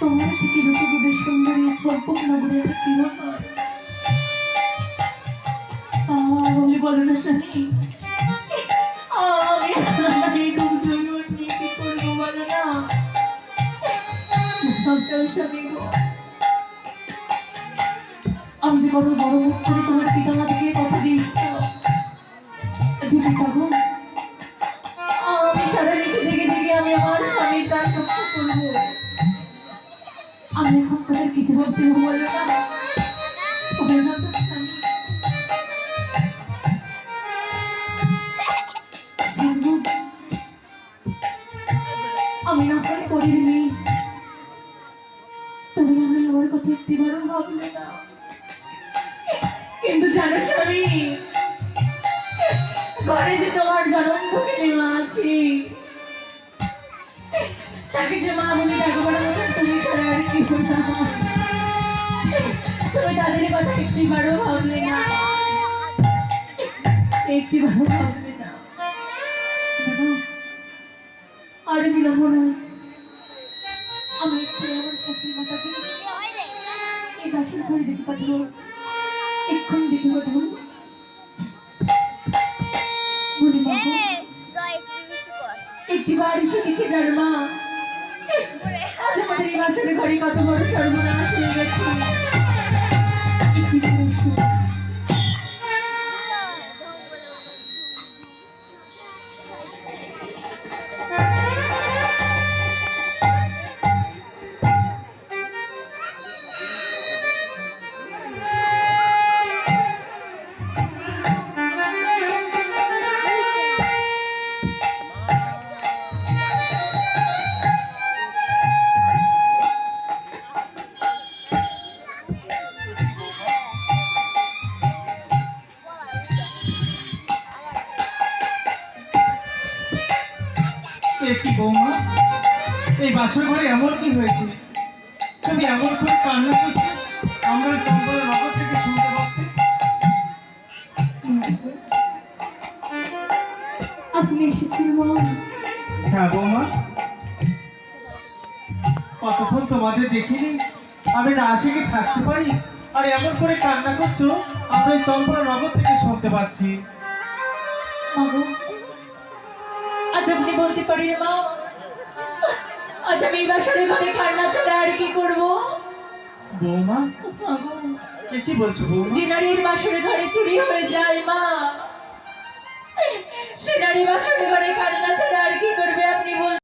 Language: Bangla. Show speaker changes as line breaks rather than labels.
তোমার থেকে রূপগুণের সুন্দরী চম্পক নগরের কিরণ বলে বলো না স্বামী, আমি আপনার এরকম জৈবন নিয়ে কি করবো বলো না। স্বামী গো, আমি যে বড় বড় মুখ করে তোমার পিতামাতাকে কথা দিয়েছিলাম যে পিতা গো, আমি সারা নিচে জেগে জেগে আমি আমার স্বামীর প্রাণ রক্ষা করবো। আমি এখন তাদের কিছু ভাবতে বলো না, বলো না স্বামী। আমি না করে পড়িয়ে নেই, তুমি আমি আমার কথা একটিবারও ভাবলে না। কিন্তু জানো স্বামী, ঘরে যে তোমার জনমভূমি মা আছে, তাকে যে মা বলে ডাকবার মতো তুমি ছাড়া আর কি না। তুমি তাদের কথা একটিবারও ভাবলে না, একটিবারও ভাবলে না। আর বিলম্ব নয়, আমি একটু আমার শাশুড়ি মাতাকে এই বাসের ঘরে দেখে পাঠাবো, এক্ষুনি দেখে পাঠাবো। বলি মা, একটিবার এসে দেখে যান মা, আজ আমাদের এই বাসের ঘরে কত বড় সর্বনাশ হয়ে গেছে।
কি বৌমা, এই বাসর ঘরে এমন কি হয়েছে? তুমি এমন করে কান্না করছো, আমরা চম্পলের নগর থেকে শুনতে পাচ্ছি।
আপনি এসেছেন মা?
হ্যাঁ বৌমা, কতক্ষণ তোমাদের দেখিনি, আমি না আসে কি থাকতে পারি? আর এমন করে কান্না করছো, আমরা এই চম্পলের নগর থেকে শুনতে পাচ্ছি।
আজ আপনি বলতে পারি মা, আজ আমি এই বাসরে ঘরে কান্না ছাড়া আর কি করবো?
বৌমা, কি বলছো বৌমা?
যে নারীর বাসরে ঘরে চুরি হয়ে যায় মা, সে নারী বাসরে ঘরে কান্না ছাড়া আর কি করবে আপনি বল।